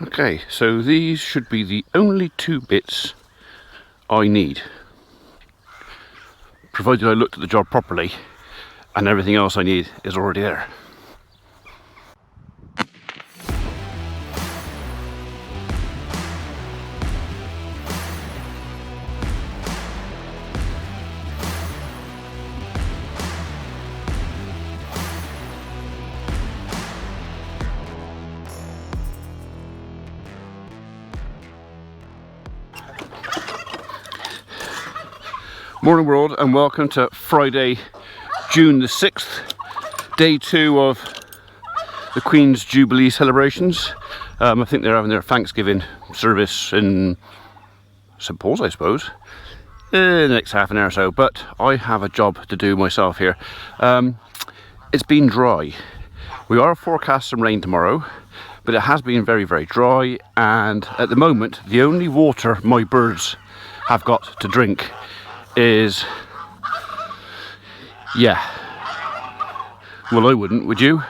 Okay, so these should be the only two bits I need, provided I looked at the job properly and everything else I need is already there. Morning world, and welcome to Friday, June the 6th, day 2 of the Queen's Jubilee celebrations. I think they're having their Thanksgiving service in St Paul's, I suppose, in the next half an hour or so, but I have a job to do myself here. It's been dry. We are forecast some rain tomorrow, but it has been very, very dry, and at the moment the only water my birds have got to drink is, yeah, well, I wouldn't, would you?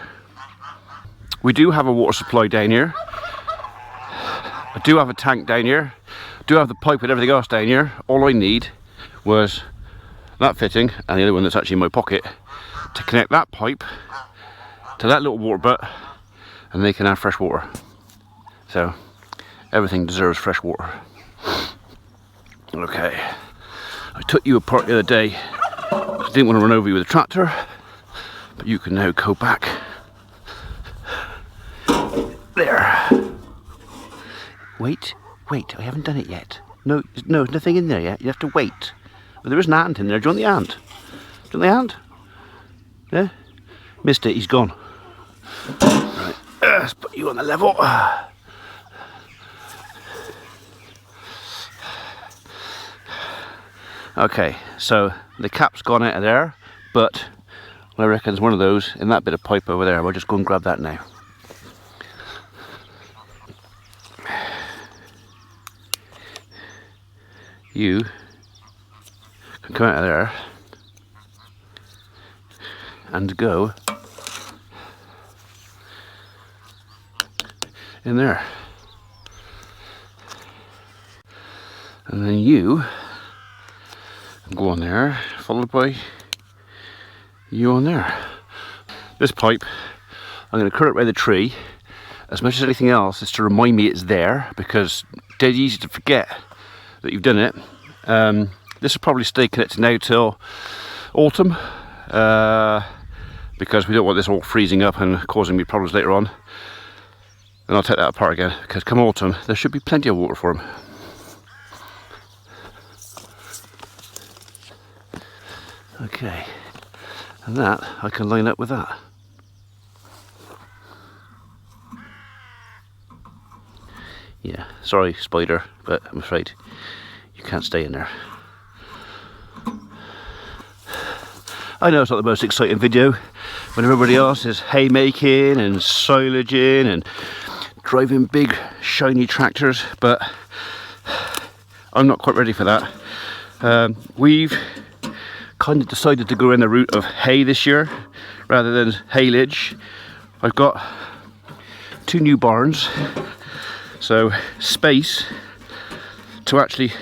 We do have a water supply down here. I do have a tank down here. I do have the pipe and everything else down here. All I need was that fitting and the other one that's actually in my pocket to connect that pipe to that little water butt, and they can have fresh water. So everything deserves fresh water. Okay. I took you apart the other day. I didn't want to run over you with a tractor, but you can now go back. There. Wait, I haven't done it yet. No, there's nothing in there yet. You have to wait. Well, there is an ant in there. Do you want the ant? Do you want the ant? Yeah? Missed it, he's gone. Right, let's put you on the level. Okay, so the cap's gone out of there, but I reckon there's one of those in that bit of pipe over there. We'll just go and grab that now. You can come out of there and go in there. And then you go on there, followed by you on there. This pipe, I'm going to cut it by the tree. As much as anything else, is to remind me it's there, because it's dead easy to forget that you've done it. This will probably stay connected now till autumn, because we don't want this all freezing up and causing me problems later on. And I'll take that apart again, because come autumn there should be plenty of water for them. Okay, and that I can line up with that. Yeah, sorry spider, but I'm afraid you can't stay in there. I know it's not the most exciting video when everybody else is haymaking and silaging and driving big shiny tractors, but I'm not quite ready for that. We've kind of decided to go in the route of hay this year rather than haylage. I've got 2 new barns, so space to actually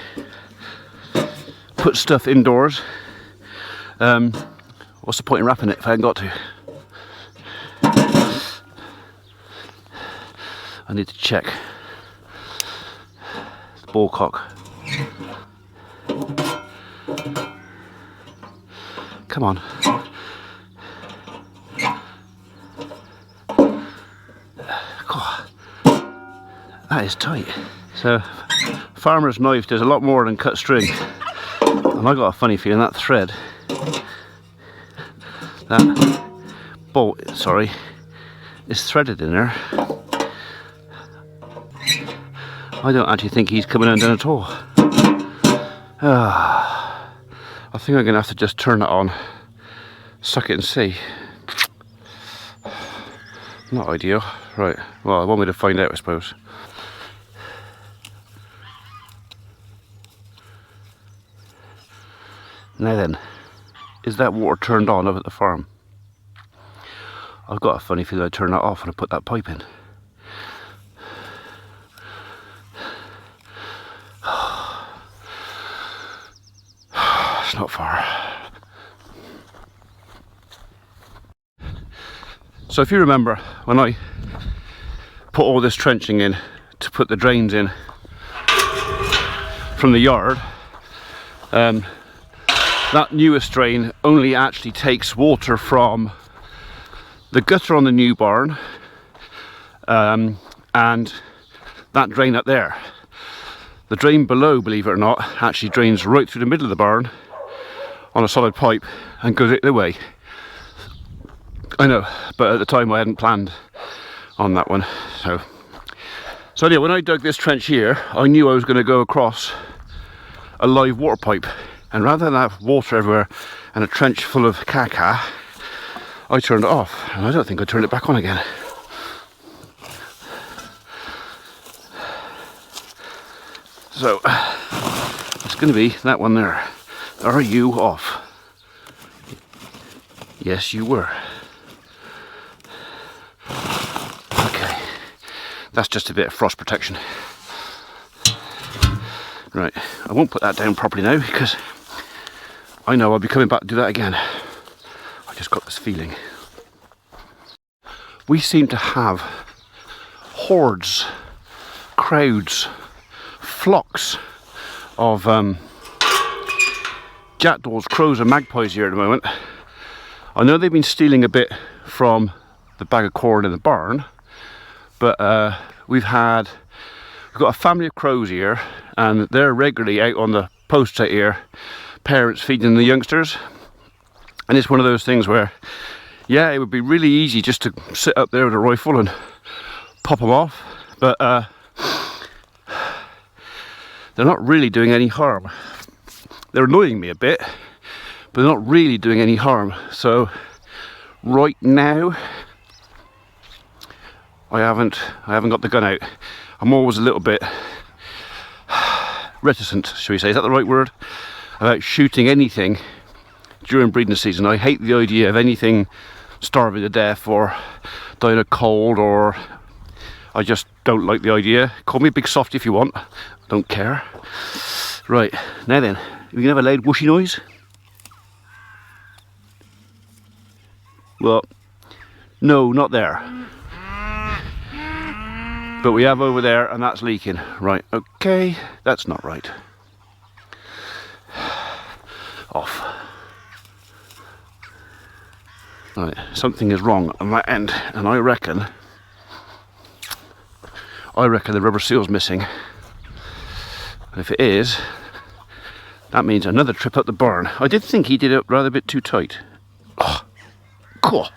put stuff indoors. What's the point in wrapping it if I haven't got to? I need to check the ball cock. Come on. God, that is tight. So, farmer's knife does a lot more than cut string. And I got a funny feeling that thread, that bolt, sorry, is threaded in there. I don't actually think he's coming undone at all. I think I'm going to have to just turn it on, suck it and see. Not ideal. Right, well, one way to find out, I suppose. Now then, is that water turned on up at the farm? I've got a funny feeling I'd turn that off when I put that pipe in. It's not far. So if you remember when I put all this trenching in to put the drains in from the yard, that newest drain only actually takes water from the gutter on the new barn and that drain up there. The drain below, believe it or not, actually drains right through the middle of the barn on a solid pipe and goes out the way. I know, but at the time I hadn't planned on that one. So anyway, when I dug this trench here, I knew I was going to go across a live water pipe, and rather than have water everywhere and a trench full of caca, I turned it off, and I don't think I turned it back on again. So it's going to be that one there. Are you off? Yes, you were. Okay, that's just a bit of frost protection. Right, I won't put that down properly now because I know I'll be coming back to do that again. I just got this feeling. We seem to have hordes, crowds, flocks of jackdaws, crows and magpies here at the moment. I know they've been stealing a bit from the bag of corn in the barn, but we've got a family of crows here, and they're regularly out on the posts out here, parents feeding the youngsters. And it's one of those things where, yeah, it would be really easy just to sit up there with a rifle and pop them off, but they're not really doing any harm. They're annoying me a bit, but they're not really doing any harm. So right now I haven't got the gun out. I'm always a little bit reticent, shall we say, is that the right word, about shooting anything during breeding season. I hate the idea of anything starving to death or dying of cold, or I just don't like the idea. Call me a big softy if you want, don't care. Right, now then, we can have a loud whooshy noise. Well, no, not there. But we have over there, and that's leaking. Right, okay, that's not right. Off. Right, something is wrong on that end, and I reckon the rubber seal's missing. And if it is, that means another trip up the barn. I did think he did it rather a bit too tight. Oh, cool.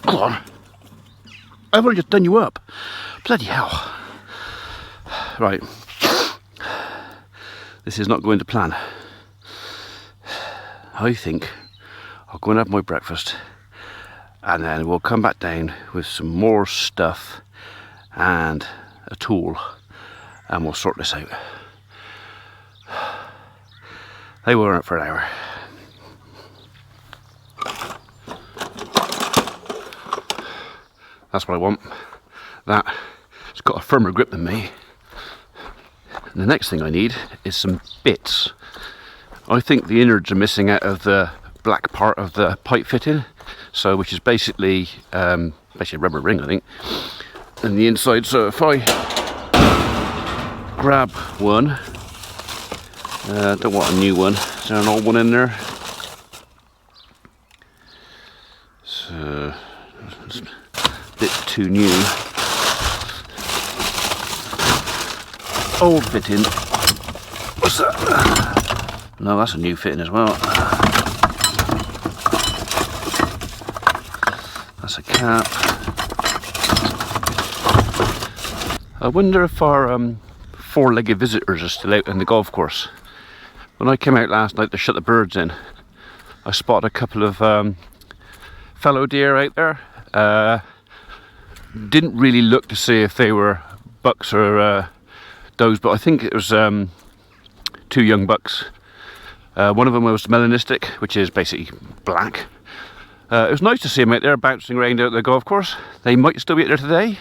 Come on. I've already just done you up. Bloody hell. Right. This is not going to plan. I think I'll go and have my breakfast, and then we'll come back down with some more stuff and a tool, and we'll sort this out. They were out for an hour. That's what I want. That, it's got a firmer grip than me. And the next thing I need is some bits. I think the innards are missing out of the black part of the pipe fitting, so which is basically a rubber ring, I think, and the inside. So if I grab one, don't want a new one, is there an old one in there? So it's a bit too new. Old fitting. What's that? No, that's a new fitting as well. That's a cap. I wonder if our four-legged visitors are still out in the golf course. When I came out last night to shut the birds in, I spotted a couple of fallow deer out there. Didn't really look to see if they were bucks or does, but I think it was two young bucks. One of them was melanistic, which is basically black, It was nice to see them out there bouncing around out the golf course. They might still be out there today,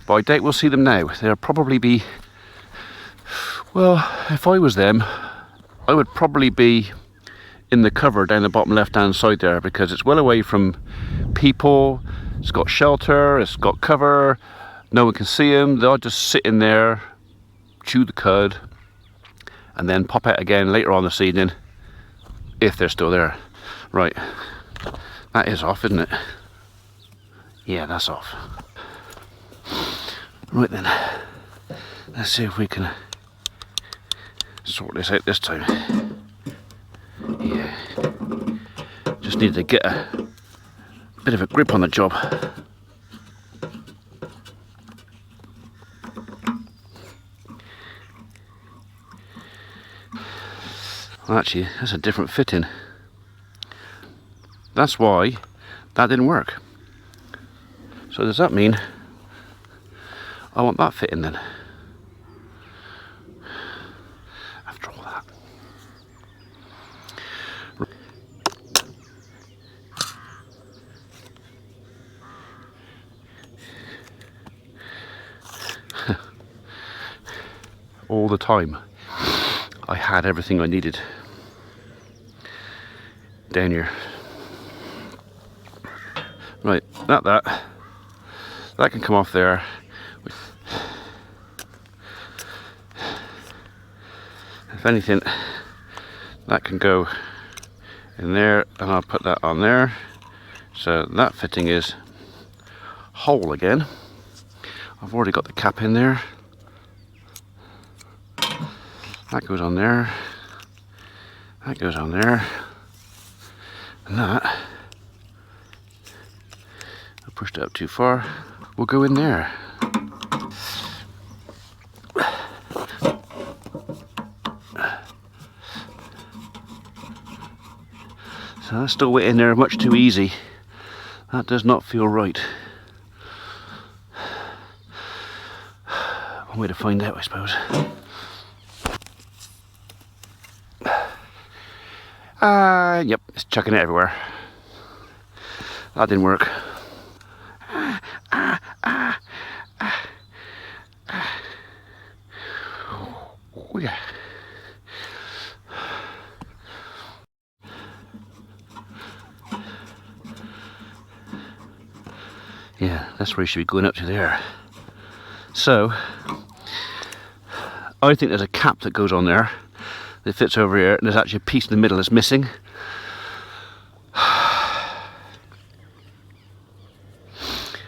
but I doubt we'll see them now. They'll probably be, well, if I was them, I would probably be in the cover down the bottom left hand side there, because it's well away from people, it's got shelter, it's got cover, no one can see them. They'll just sit in there, chew the cud, and then pop out again later on this evening if they're still there. Right, that is off, isn't it? Yeah, that's off. Right then, let's see if we can sort this out this time. Yeah, just need to get a bit of a grip on the job. Well, actually, that's a different fitting. That's why that didn't work. So does that mean I want that fitting then? After all that. All the time I had everything I needed down here. Right, that can come off there. If anything, that can go in there, and I'll put that on there. So that fitting is whole again. I've already got the cap in there. That goes on there. That goes on there. And that, I pushed it up too far, will go in there. So that's still in there much too easy. That does not feel right. One way to find out, I suppose. Yep, it's chucking it everywhere. That didn't work. Oh yeah. Yeah, that's where you should be going up to there. So, I think there's a cap that goes on there that fits over here, and there's actually a piece in the middle that's missing.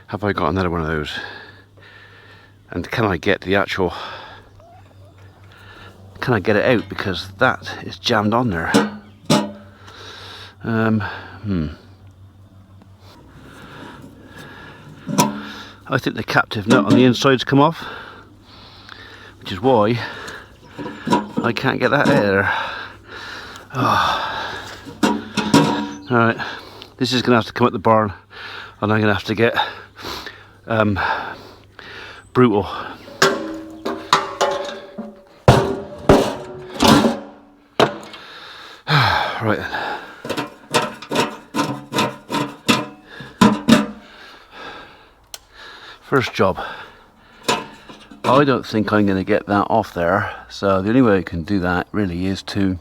Have I got another one of those? And can I get the actual... Can I get it out? Because that is jammed on there. I think the captive nut on the inside's come off, which is why I can't get that out of there. Oh. Alright, this is going to have to come up the barn, and I'm going to have to get brutal. Right then. First job. I don't think I'm going to get that off there, so the only way I can do that really is to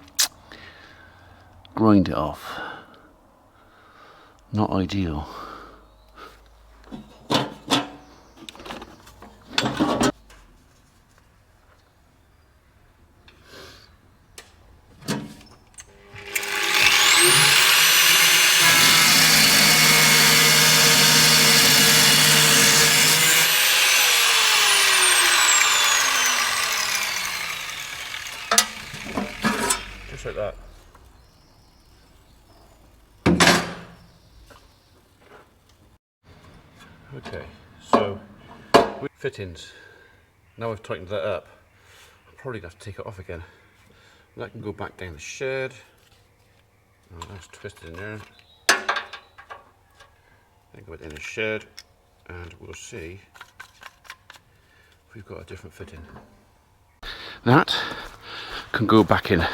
grind it off. Not ideal. Just like that. Okay, so with fittings, now I've tightened that up, I'm probably going to have to take it off again. That can go back down the shed. Oh, that's twisted in there. Then go down the shed, and we'll see if we've got a different fitting. That can go back in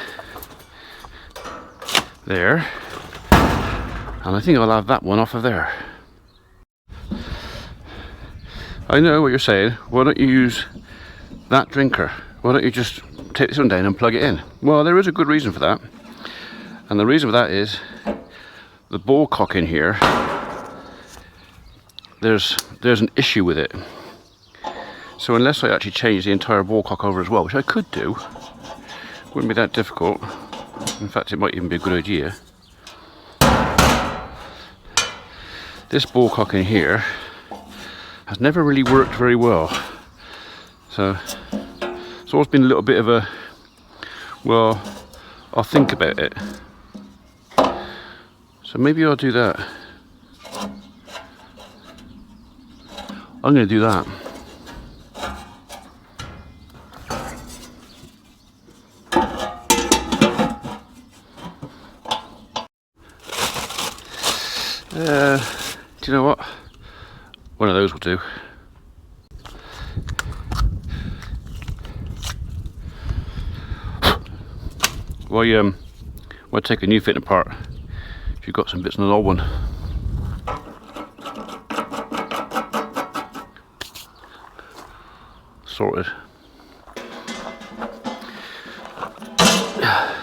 there. And I think I'll have that one off of there. I know what you're saying. Why don't you use that drinker? Why don't you just take this one down and plug it in? Well, there is a good reason for that. And the reason for that is the ball cock in here, there's an issue with it. So unless I actually change the entire ball cock over as well, which I could do, wouldn't be that difficult. In fact, it might even be a good idea. This ball cock in here has never really worked very well. So it's always been a little bit of a, well, I'll think about it. So maybe I'll do that. I'm going to do that. Do you know what? One of those will do. Why take a new fitting apart if you've got some bits on an old one? Sorted.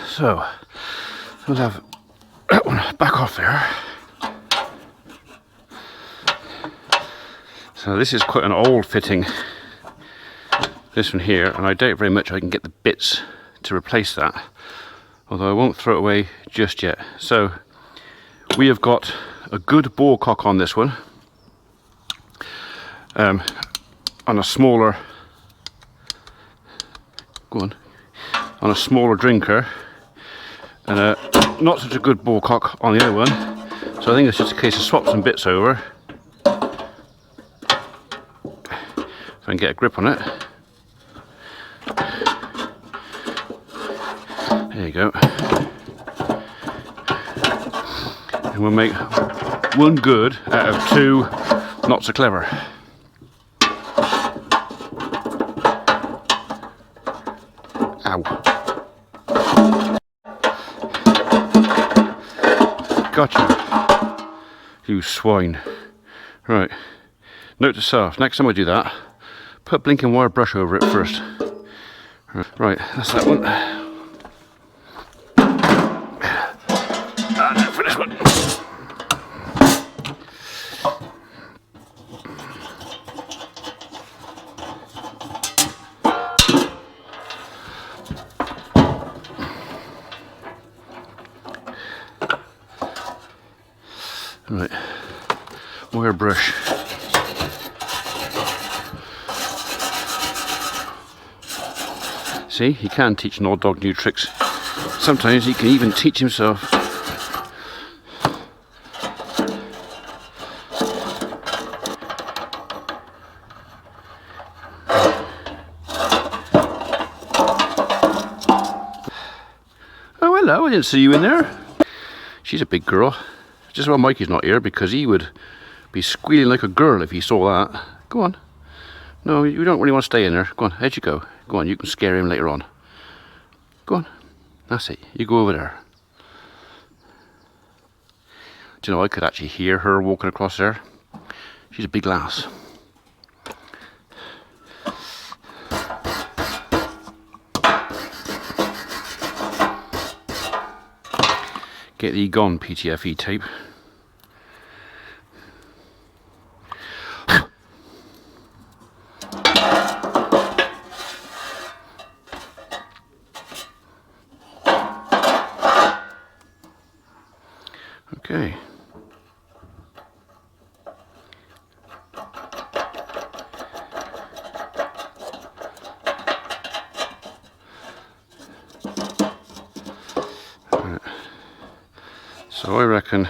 So we'll have that one back off there. So this is quite an old fitting, this one here, and I doubt very much I can get the bits to replace that, although I won't throw it away just yet. So we have got a good ball cock on this one, on a smaller, on a smaller drinker, and a not such a good ball cock on the other one. So I think it's just a case of swap some bits over. If I can get a grip on it. There you go. And we'll make one good out of two not so clever. Ow. Gotcha. You swine. Right. Note to self, next time I do that, put a blinking wire brush over it first. Right, that's that one. And for this one. Right, wire brush. See, he can teach an old dog new tricks. Sometimes he can even teach himself. Oh, hello, I didn't see you in there. She's a big girl. Just well Mikey's not here, because he would be squealing like a girl if he saw that. Go on. No, you don't really want to stay in there. Go on, out you go. Go on, you can scare him later on. Go on. That's it. You go over there. Do you know, I could actually hear her walking across there. She's a big lass. Get the gone PTFE tape. Okay. Right. So I reckon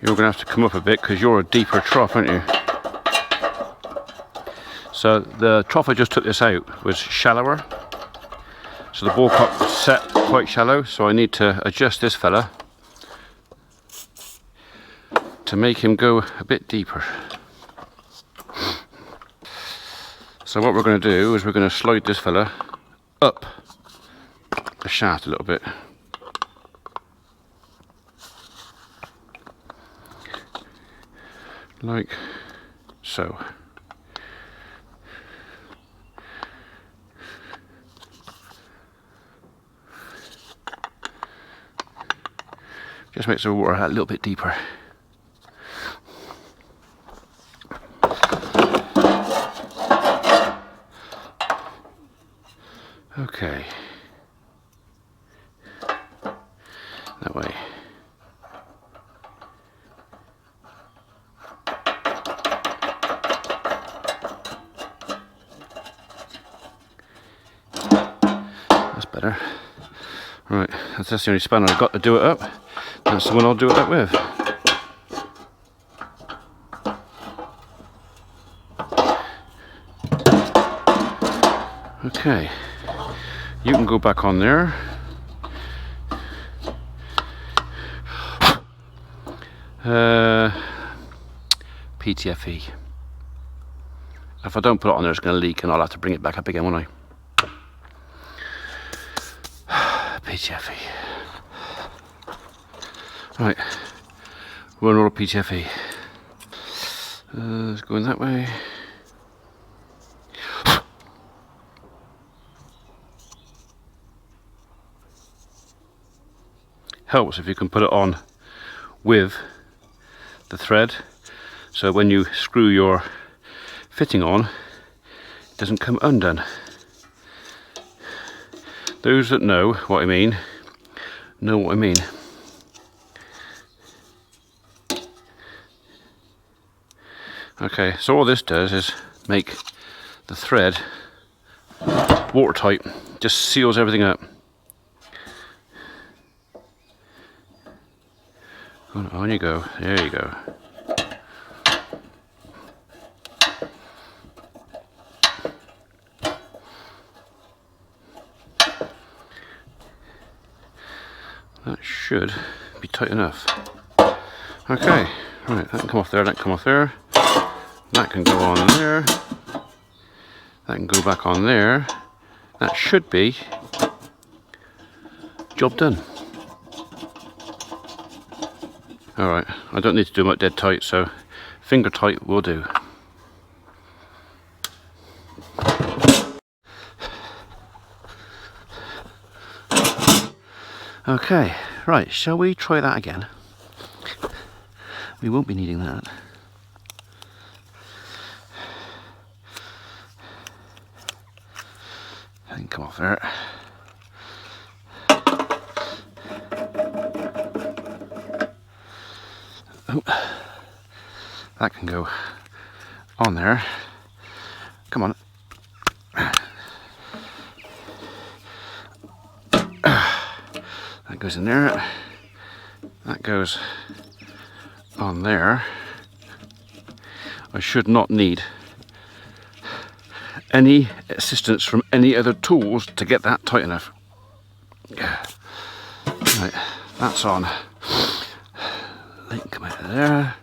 you're going to have to come up a bit, because you're a deeper trough, aren't you? So the trough I just took this out was shallower. So the ball cock was set quite shallow, so I need to adjust this fella to make him go a bit deeper. So what we're going to do is we're going to slide this fella up the shaft a little bit. like so. Just makes the water a little bit deeper. Okay. That way. That's better. Right, that's the only spanner I've got to do it up. That's the one I'll do it up with. Okay, you can go back on there. PTFE. If I don't put it on there, it's going to leak and I'll have to bring it back up again, won't I? PTFE. Right, we're on all PTFE. Let's go in that way. Helps if you can put it on with the thread, so when you screw your fitting on, it doesn't come undone. Those that know what I mean, know what I mean. Okay, so all this does is make the thread watertight, just seals everything up. On you go, there you go. That should be tight enough. Okay, right, that can come off there, that can come off there. That can go on there. That can go back on there. That should be job done. Alright, I don't need to do much dead tight, so finger tight will do. Okay, right, shall we try that again? We won't be needing that. I can come off there. Oh, that can go on there. Come on. That goes in there. That goes on there. I should not need any assistance from any other tools to get that tight enough. Right, that's on. That can come out of there.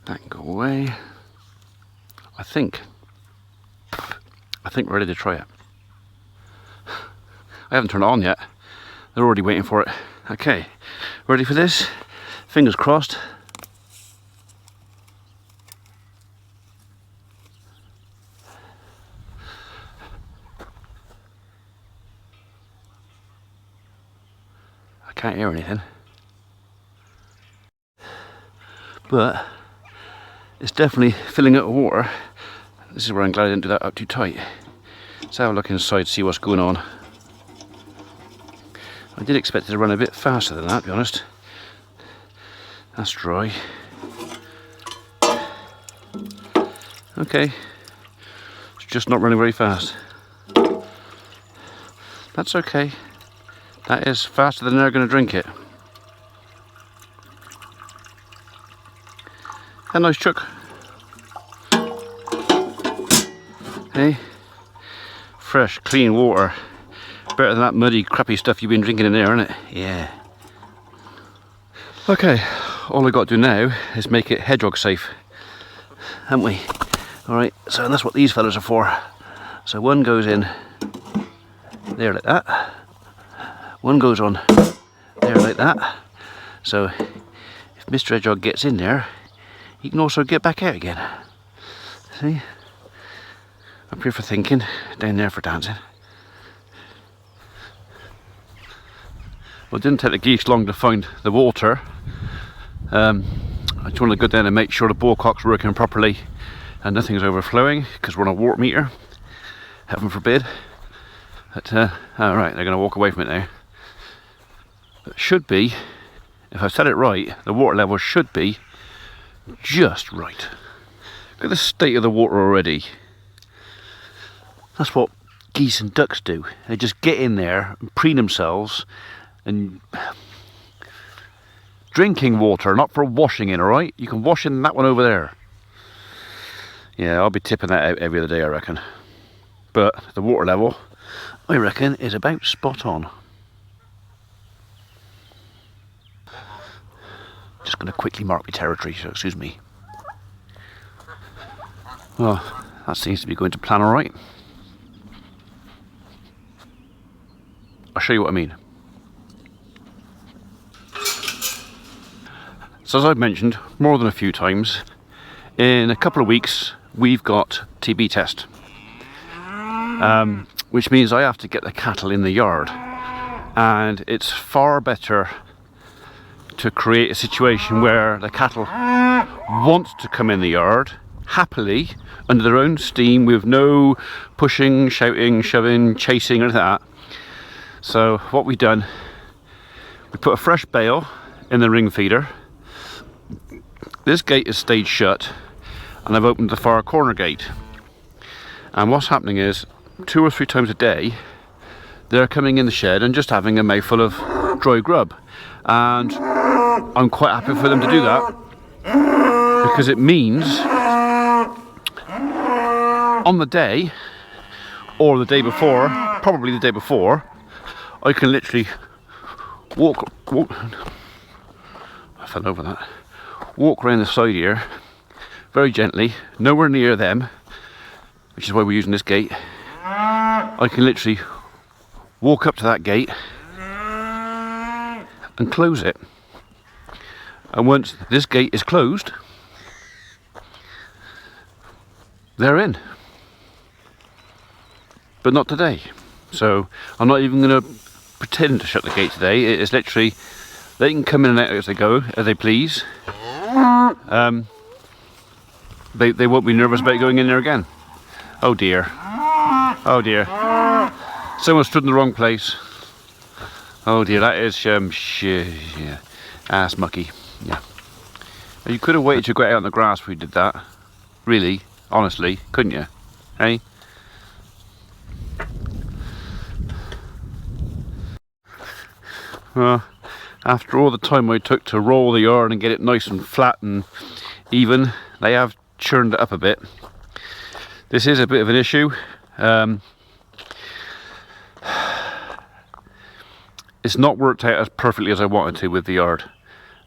That can go away. I think we're ready to try it. I haven't turned it on yet. They're already waiting for it. Okay, ready for this? Fingers crossed. I can't hear anything. But it's definitely filling up with water. This is where I'm glad I didn't do that up too tight. Let's have a look inside, see what's going on. I did expect it to run a bit faster than that, to be honest. That's dry. Okay, it's just not running very fast. That's okay. That is faster than they're going to drink it. A nice chuck. Hey, fresh, clean water. Better than that muddy, crappy stuff you've been drinking in there, isn't it? Yeah. Okay, all I've got to do now is make it hedgehog safe, haven't we? Alright, so that's what these fellas are for. So one goes in there like that. One goes on there like that. So if Mr. Hedgehog gets in there, he can also get back out again. See? Up here for thinking, down there for dancing. Well, it didn't take the geese long to find the water. I just wanted to go down and make sure the ballcock's working properly and nothing's overflowing, because we're on a water meter. Heaven forbid. But, alright, they're going to walk away from it now. It should be, if I've said it right, the water level should be just right. Look at the state of the water already. That's what geese and ducks do. They just get in there and preen themselves and drinking water, not for washing in, alright? You can wash in that one over there. Yeah, I'll be tipping that out every other day, I reckon. But the water level, I reckon, is about spot on. Just going to quickly mark my territory, so excuse me. Well, that seems to be going to plan alright. I'll show you what I mean. So as I've mentioned more than a few times, in a couple of weeks we've got TB test, which means I have to get the cattle in the yard, and it's far better to create a situation where the cattle want to come in the yard happily under their own steam, with no pushing, shouting, shoving, chasing or anything like that. So what we've done, we put a fresh bale in the ring feeder. This gate is stayed shut, and I've opened the far corner gate. And what's happening is, 2 or 3 times a day, they're coming in the shed and just having a mouthful of dry grub. And I'm quite happy for them to do that, because it means on the day, or the day before, probably the day before, I can literally walk, I fell over that. Walk around the side here very gently, nowhere near them, which is why we're using this gate. I can literally walk up to that gate and close it, and once this gate is closed, they're in. But not today, so I'm not even going to pretend to shut the gate today. It is literally, they can come in and out as they go, as they please. They won't be nervous about going in there again. Oh dear. Oh dear. Someone stood in the wrong place. Oh dear, that is yeah, ass mucky. Yeah. You could have waited to go out on the grass before you did that. Really, honestly, couldn't you? Hey? Well, after all the time I took to roll the yard and get it nice and flat and even, they have churned it up a bit. This is a bit of an issue. It's not worked out as perfectly as I wanted to with the yard.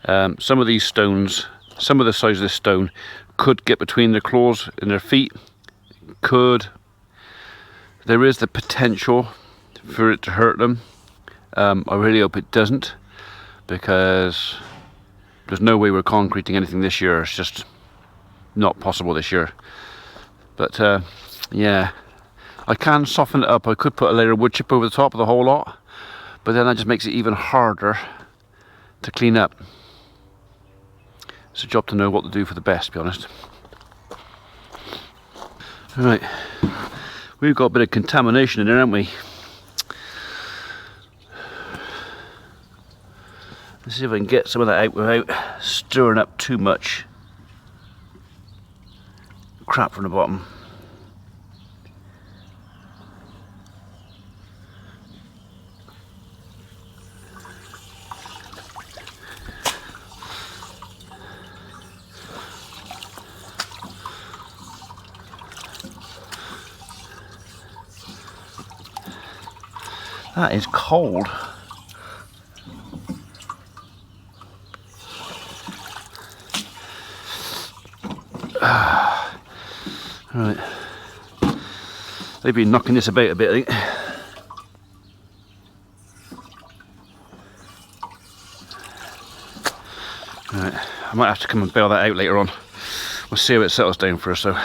Some of these stones, some of the size of this stone could get between their claws and their feet. There is the potential for it to hurt them. I really hope it doesn't, because there's no way we're concreting anything this year. It's just not possible this year. But yeah, I can soften it up. I could put a layer of wood chip over the top of the whole lot, but then that just makes it even harder to clean up. It's a job to know what to do for the best, to be honest. Right, we've got a bit of contamination in there, haven't we? Let's see if I can get some of that out without stirring up too much crap from the bottom. That is cold. Right, they've been knocking this about a bit, I think. Right, I might have to come and bail that out later on. We'll see how it settles down first though.